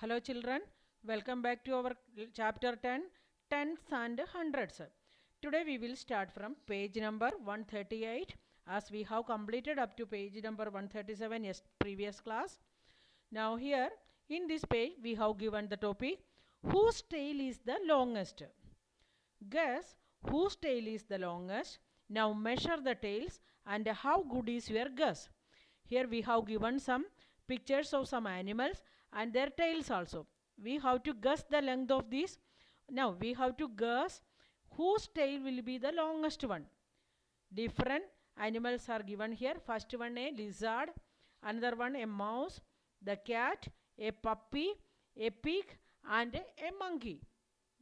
Hello children, welcome back to our chapter 10, Tens and Hundreds. Today we will start from page number 138 as we have completed up to page number 137 yes, previous class. Now here in this page we have given the topic whose tail is the longest. Guess whose tail is the longest. Now measure the tails and how good is your guess. Here we have given some pictures of some animals and their tails also. We have to guess the length of these. Now we have to guess whose tail will be the longest one. Different animals are given here. First one a lizard, another one a mouse, the cat, a puppy, a pig and a monkey.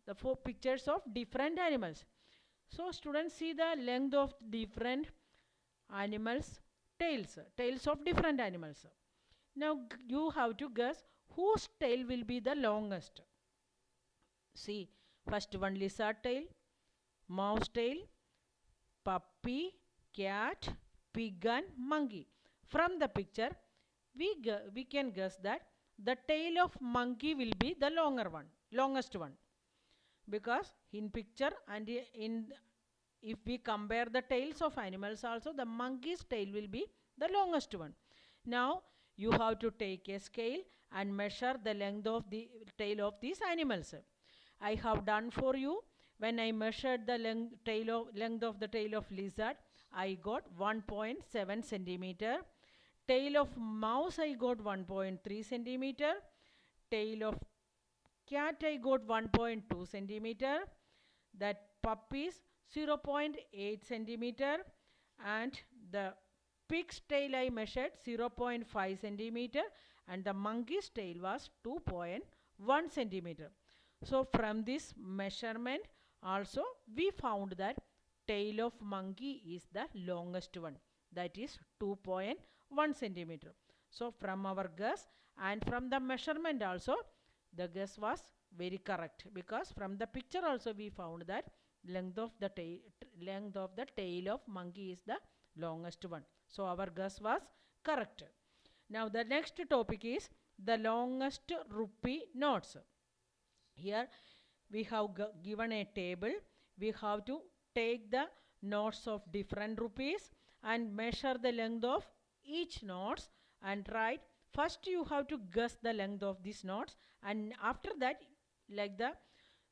The four pictures of different animals. So students, see the length of different animals tails of different animals. Now you have to guess whose tail will be the longest. See, first one lizard tail, mouse tail, puppy, cat, pig and monkey. From the picture we can guess that the tail of monkey will be the longest one, because in picture and in if we compare the tails of animals also, the monkey's tail will be the longest one. Now you have to take a scale and measure the length of the tail of these animals. I have done for you. When I measured the length of the tail of lizard, I got 1.7 centimeter. Tail of mouse I got 1.3 centimeter. Tail of cat I got 1.2 centimeter. That puppy's 0.8 centimeter, and the pig's tail I measured 0.5 centimeter, and the monkey's tail was 2.1 centimeter. So from this measurement also we found that tail of monkey is the longest one, that is 2.1 centimeter. So from our guess and from the measurement also the guess was very correct, because from the picture also we found that length of the tail of monkey is the longest one. So our guess was correct. Now the next topic is the longest rupee notes. Here we have given a table. We have to take the notes of different rupees and measure the length of each notes and write. First you have to guess the length of these notes, and after that, like the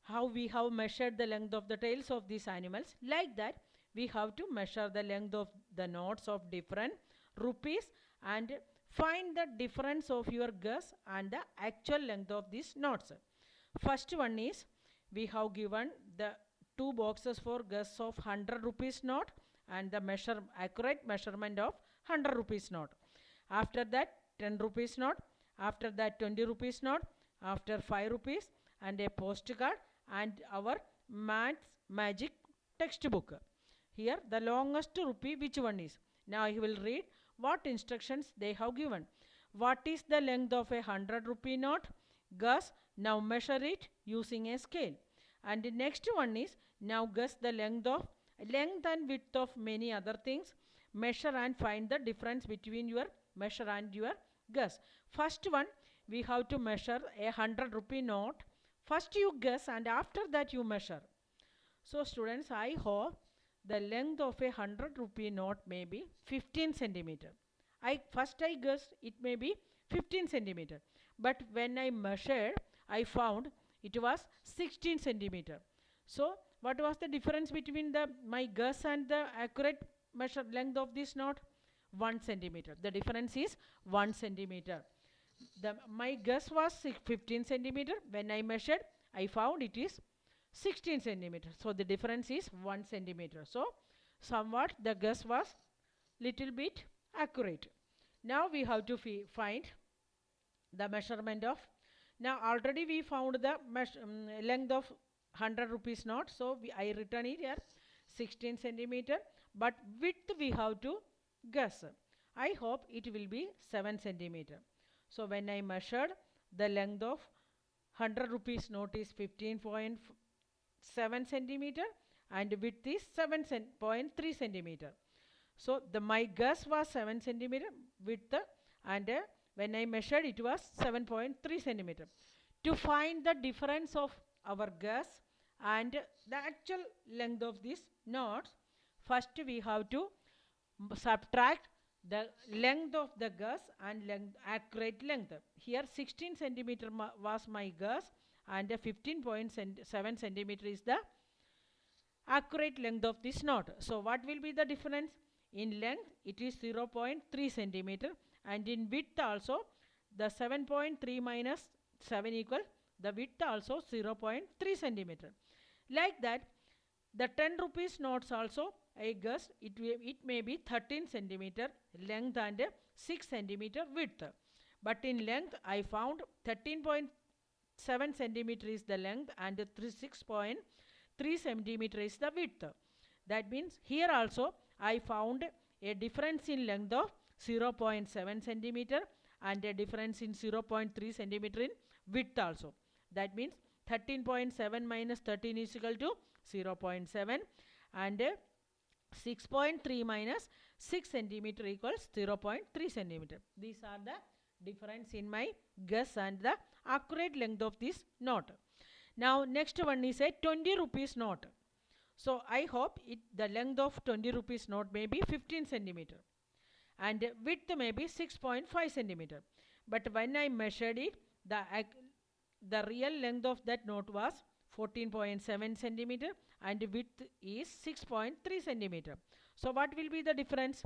how we have measured the length of the tails of these animals, like that we have to measure the length of the notes of different rupees and find the difference of your guess and the actual length of these notes. First one is, we have given the two boxes for guess of 100 rupees note and the accurate measurement of 100 rupees note. After that 10 rupees note, after that 20 rupees note, after 5 rupees and a postcard and our maths magic textbook. Here the longest rupee, which one is? Now I will read what instructions they have given. What is the length of a 100 rupee note? Guess. Now measure it using a scale. And the next one is, now guess the length and width of many other things. Measure and find the difference between your measure and your guess. First one, we have to measure a 100 rupee note. First you guess and after that you measure. So students, I hope the length of a 100 rupee note may be 15 centimeter. First I guessed it may be 15 centimeter. But when I measured, I found it was 16 centimeter. So what was the difference between my guess and the accurate measured length of this note? 1 centimeter. The difference is 1 centimeter. My guess was 15 centimeter. When I measured, I found it is 16 centimeter. So the difference is 1 centimeter. So somewhat the guess was little bit accurate. Now we have to find the measurement of. Now already we found the length of 100 rupees note. So I written it here 16 centimeter. But width we have to guess. I hope it will be 7 centimeter. So when I measured, the length of 100 rupees note is 15.7 centimeter and width is 7.3 centimeter. So my guess was 7 centimeter width, and when I measured it was 7.3 centimeter. To find the difference of our guess and the actual length of these knots, first we have to subtract the length of the guess and accurate length. Here 16 centimeter was my guess and 15.7 centimeter is the accurate length of this knot. So what will be the difference? In length it is 0.3 centimeter, and in width also the 7.3 minus 7 equal the width also 0.3 centimeter. Like that, the 10 rupees notes also I guess it may be 13 centimeter length and 6 centimeter width. But in length I found 13.7 centimeter is the length and 6.3 centimeter is the width. That means here also I found a difference in length of 0.7 centimeter and a difference in 0.3 centimeter in width also. That means 13.7 minus 13 is equal to 0.7 and 6.3 minus 6 centimeter equals 0.3 centimeter. These are the difference in my guess and the accurate length of this knot. Now next one is a 20 rupees note. So I hope the length of 20 rupees note may be 15 centimeter and width may be 6.5 centimeter. But when I measured it, the real length of that note was 14.7 centimeter and width is 6.3 centimeter. So what will be the difference?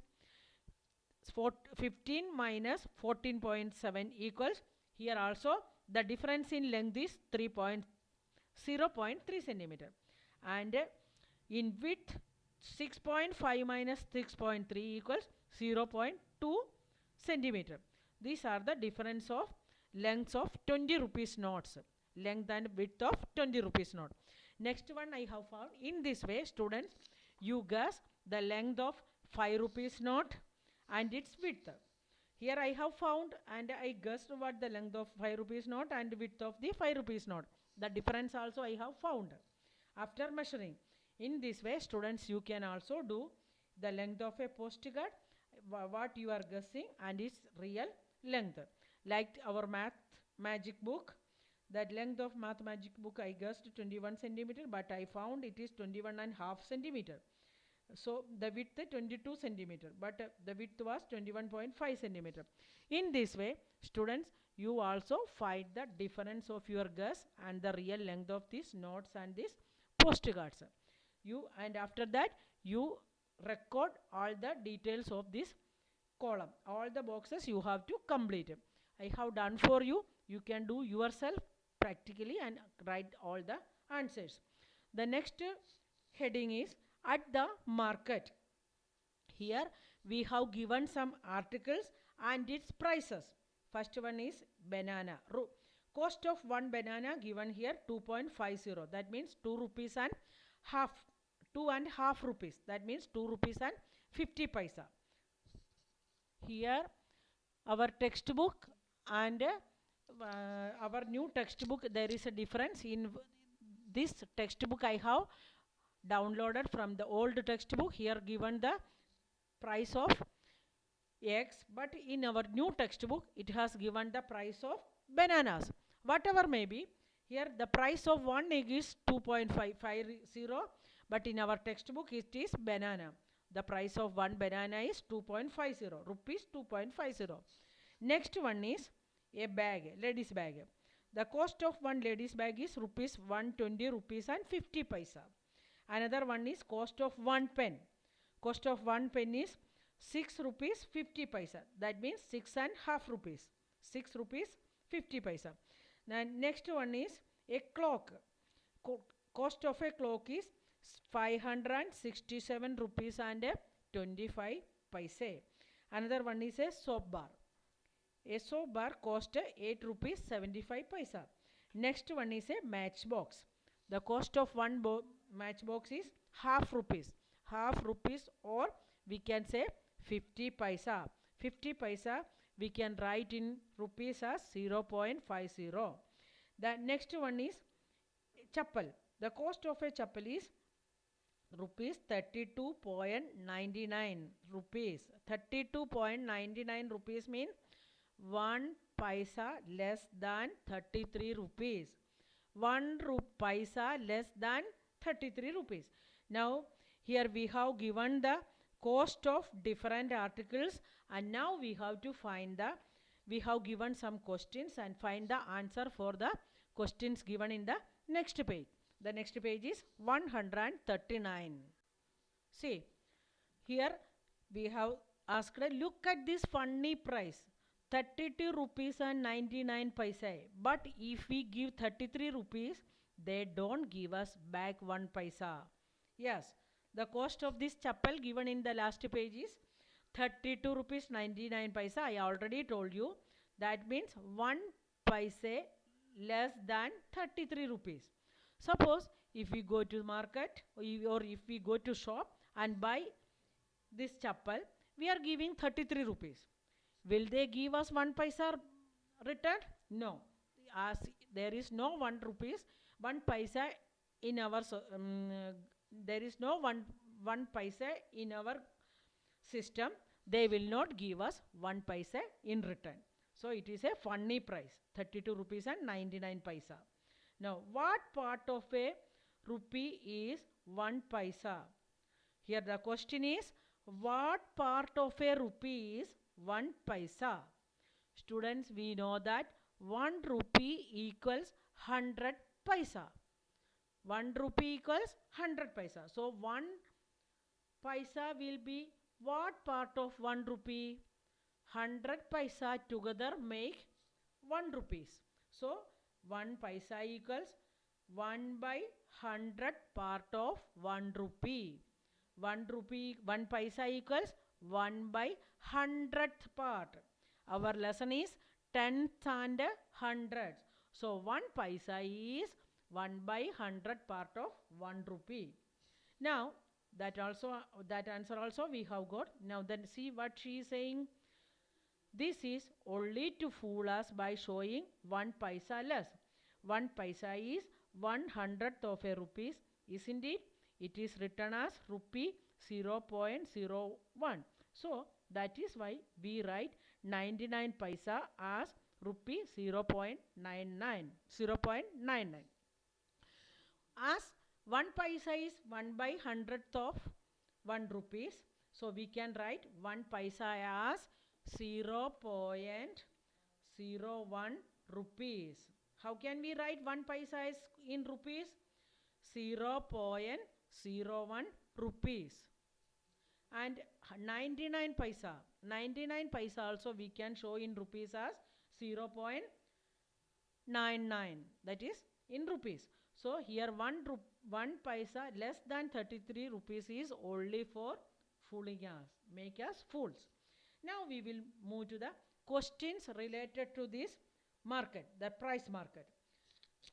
15 minus 14.7 equals, here also the difference in length is 0.3 centimeter and in width 6.5 minus 6.3 equals 0.2 centimeter. These are the difference of lengths of 20 rupees notes, length and width of 20 rupees note. Next one I have found. In this way, students, you guess the length of 5 rupees note and its width. Here I have found and I guessed what the length of 5 rupees note and width of the 5 rupees note. The difference also I have found after measuring. In this way, students, you can also do the length of a postcard, what you are guessing and its real length. Like our math magic book, that length of math magic book I guessed 21 centimeter, but I found it is 21.5 centimeter. So the width 22 centimeter, but the width was 21.5 centimeter. In this way, students, you also find the difference of your guess and the real length of these notes and these postcards. And after that you record all the details of this column. All the boxes you have to complete. I have done for you. You can do yourself practically and write all the answers. The next heading is at the market. Here we have given some articles and its prices. First one is banana. Cost of one banana given here 2.50. That means 2 rupees and half. 2.5 rupees. That means 2 rupees and 50 paisa. Here our textbook and our new textbook, there is a difference. In this textbook I have downloaded from the old textbook. Here given the price of eggs, but in our new textbook it has given the price of bananas. Whatever may be, here the price of one egg is 2.550, but in our textbook it is banana. The price of one banana is 2.50 rupees, 2.50. Next one is a bag, ladies bag. The cost of one ladies bag is rupees 120 rupees and 50 paisa. Another one is cost of one pen. Cost of one pen is 6 rupees 50 paisa. That means 6.5 rupees. 6 rupees 50 paisa. Then next one is a clock. Cost of a clock is 567 rupees and 25 paise. Another one is a soap bar. A soap bar cost 8 rupees 75 paisa. Next one is a matchbox. The cost of one matchbox is half rupees. Half rupees, or we can say 50 paisa. 50 paisa we can write in rupees as 0.50. The next one is chappal. The cost of a chappal is rupees 32.99 rupees. 32.99 rupees mean 1 paisa less than 33 rupees. 1 paisa less than 33 rupees. Now here we have given the cost of different articles, and now we have to find the, we have given some questions and find the answer for the questions given in the next page. The next page is 139. See, here we have asked, look at this funny price, 32 rupees and 99 paisa. But if we give 33 rupees, they don't give us back 1 paisa. Yes, the cost of this chappal given in the last page is 32 rupees 99 paisa. I already told you. That means 1 paisa less than 33 rupees. Suppose if we go to market or if we go to shop and buy this chappal, we are giving 33 rupees. Will they give us 1 paisa return? No. As there is no 1 rupees, 1 paisa in our, there is no 1 paisa in our system. They will not give us 1 paisa in return. So it is a funny price, 32 rupees and 99 paisa. Now, what part of a rupee is 1 paisa? Here the question is, what part of a rupee is 1 paisa? Students, we know that 1 rupee equals 100 paisa. 1 rupee equals 100 paisa. So 1 paisa will be what part of 1 rupee? 100 paisa together make 1 rupees. So 1 paisa equals 1 by 100 part of 1 rupee. 1 paisa equals 1 by 100th part. Our lesson is 10th and 100th. So 1 paisa is 1 by 100 part of 1 rupee. Now that answer also we have got. Now then see what she is saying. This is only to fool us by showing 1 paisa less. 1 paisa is 1/100th of a rupees, isn't it? It is written as rupee 0.01. So that is why we write 99 paisa as rupee 0.99. As 1 paisa is 1 by 100th of 1 rupees, so we can write 1 paisa as 0.01 rupees. How can we write 1 paisa as in rupees? 0.01 rupees. And 99 paisa. 99 paisa also we can show in rupees as 0.99. That is in rupees. So here 1 paisa less than 33 rupees is only for fooling us, make us fools. Now we will move to the questions related to this market, the price market.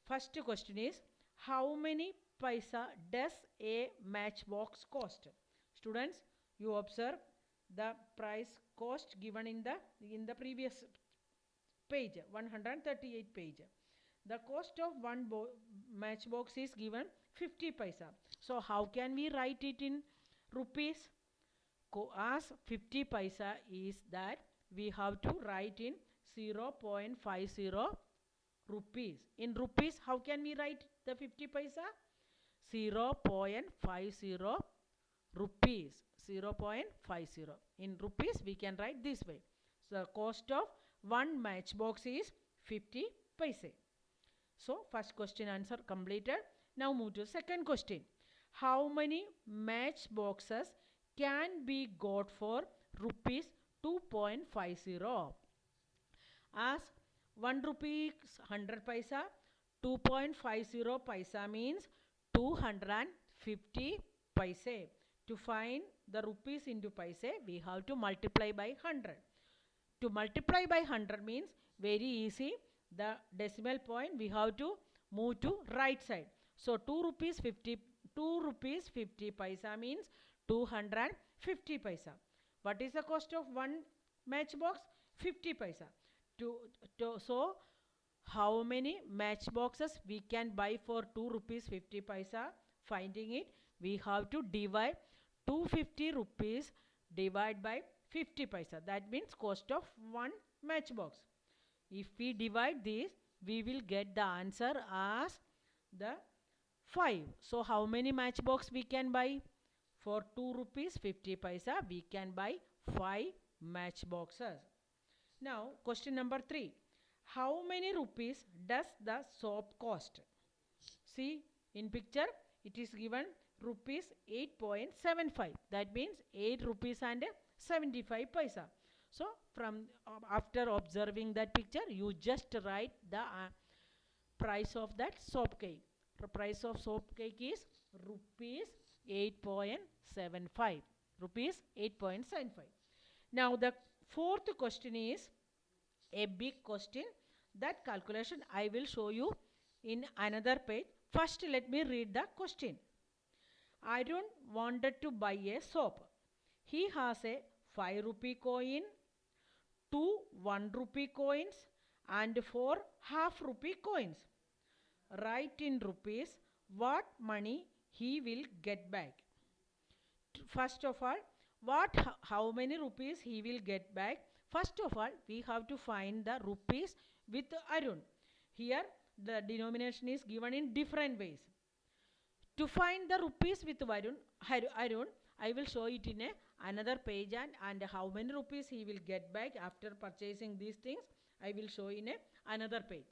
First question is, how many paisa does a matchbox cost? Students, you observe the price cost given in the previous page, 138 page. The cost of one matchbox is given 50 paisa. So how can we write it in rupees? As 50 paisa is that we have to write in 0.50 rupees. In rupees, how can we write the 50 paisa? 0.50 rupees. 0.50. In rupees, we can write this way. So the cost of one matchbox is 50 paise. So first question answer completed. Now move to second question. How many matchboxes can be got for rupees 2.50? As 1 rupee 100 paisa, 2.50 paisa means 250 paise. To find the rupees into paise, we have to multiply by 100. To multiply by 100 means very easy. The decimal point we have to move to right side. So 2 rupees 50 paisa means 250 paisa. What is the cost of one matchbox? 50 paisa. So how many matchboxes we can buy for 2 rupees 50 paisa? Finding it, we have to divide 250 rupees divide by 50 paisa. That means cost of one matchbox. If we divide this, we will get the answer as the 5. So how many matchbox we can buy? For 2 rupees 50 paisa, we can buy 5 matchboxes. Now, question number 3. How many rupees does the soap cost? See, in picture, it is given rupees 8.75. That means 8 rupees and 75 paisa. So, from after observing that picture, you just write the price of that soap cake. The price of soap cake is rupees 8.75. Rupees 8.75. Now, the fourth question is a big question. That calculation I will show you in another page. First, let me read the question. Arun wanted to buy a soap. He has a 5 rupee coin, 2 1 rupee coins and 4 half rupee coins. Write in rupees what money he will get back. First of all, how many rupees he will get back? First of all, we have to find the rupees with Arun. Here, the denomination is given in different ways. To find the rupees with Arun, I will show it in another page, and how many rupees he will get back after purchasing these things, I will show in another page.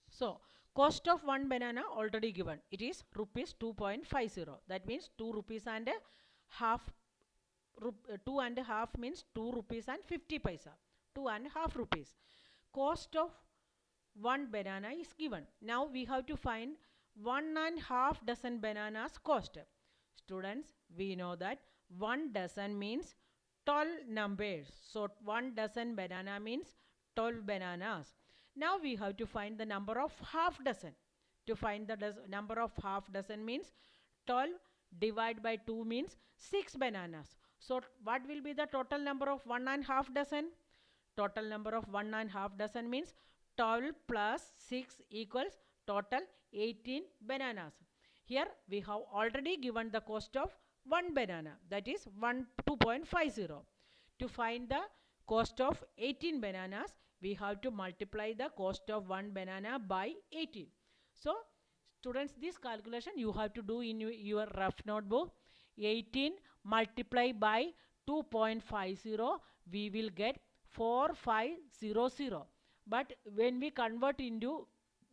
So, cost of one banana already given. It is rupees 2.50. That means 2 rupees and a half. 2 and a half means 2 rupees and 50 paisa. 2 and a half rupees. Cost of one banana is given. Now we have to find 1.5 dozen bananas cost. Students, we know that 1 dozen means 12 numbers. So 1 dozen banana means 12 bananas. Now we have to find the number of half dozen. To find the number of half dozen means 12 divided by 2 means 6 bananas. So what will be the total number of 1.5 dozen? Total number of 1.5 dozen means 12 plus 6 equals total 18 bananas. Here we have already given the cost of one banana, that is 2.50. To find the cost of 18 bananas, we have to multiply the cost of one banana by 18. So students, this calculation you have to do in your rough notebook. 18 multiplied by 2.50, we will get 4500. But when we convert into,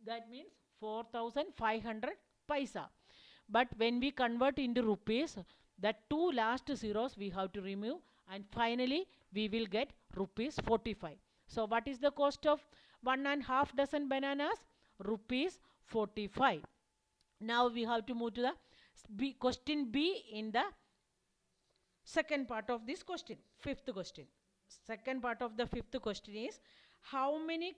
that means 4500 paisa. But when we convert into rupees, the 2 last zeros we have to remove, and finally we will get rupees 45. So what is the cost of 1.5 dozen bananas? Rupees 45. Now we have to move to the question B in the second part of this question, fifth question. Second part of the fifth question is, how many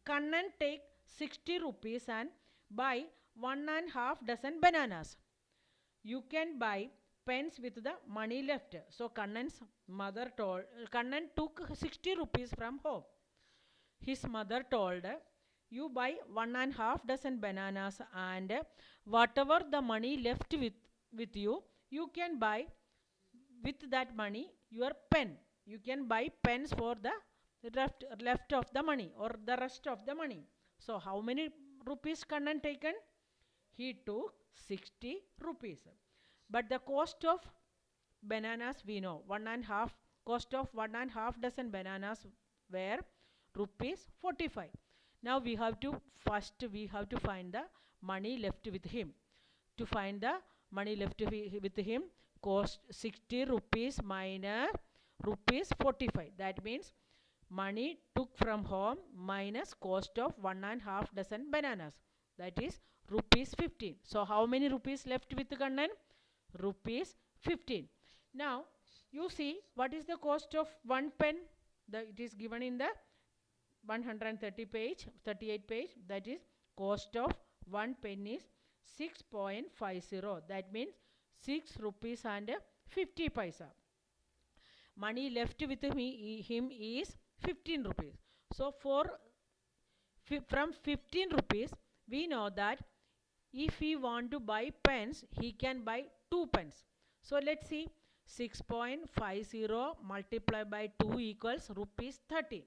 Kannan take 60 rupees and buy 1.5 dozen bananas? You can buy pens with the money left. So Kannan's mother told, Kannan took 60 rupees from home. His mother told, you buy 1.5 dozen bananas, and whatever the money left with you, you can buy with that money your pen. You can buy pens for the left of the money or the rest of the money. So how many rupees Kannan taken? He took 60 rupees. But the cost of bananas we know, cost of 1.5 dozen bananas were rupees 45. Now we have to find the money left with him. To find the money left with him, cost 60 rupees minus rupees 45. That means money took from home minus cost of 1.5 dozen bananas. That is rupees 15. So how many rupees left with Kannan? Rupees 15. Now you see what is the cost of one pen. It is given in the 138 page. That is cost of one pen is 6.50. That means 6 rupees and 50 paisa. Money left with him is 15 rupees. So from 15 rupees we know that if he want to buy pens, he can buy 2 pens. So let's see, 6.50 multiplied by 2 equals rupees 30.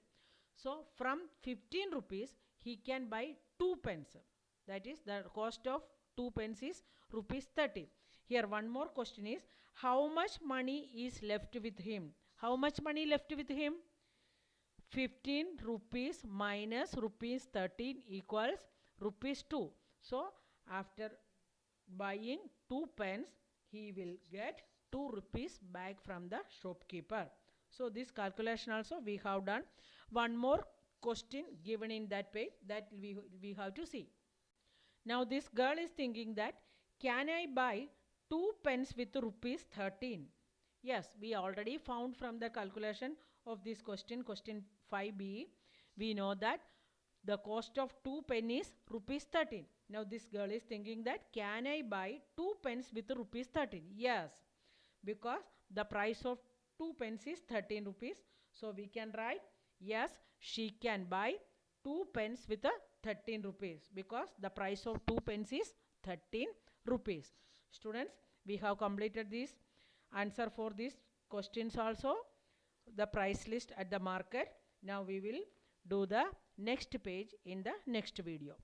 So from 15 rupees he can buy 2 pence. That is, the cost of 2 pence is rupees 30. Here one more question is, how much money is left with him? How much money left with him? 15 rupees minus rupees 13 equals rupees 2. So after buying 2 pence, he will get 2 rupees back from the shopkeeper. So this calculation also we have done. One more question given in that page that we have to see. Now this girl is thinking that, can I buy 2 pence with rupees 13? Yes, we already found from the calculation of this question, question 5b, we know that the cost of 2 pennies rupees 13. Now this girl is thinking that, can I buy 2 pence with rupees 13? Yes, because the price of 2 pence is 13 rupees. So we can write, yes, she can buy 2 pence with a 13 rupees because the price of 2 pence is 13 rupees. Students, we have completed this answer for these questions also, the price list at the market. Now we will do the next page in the next video.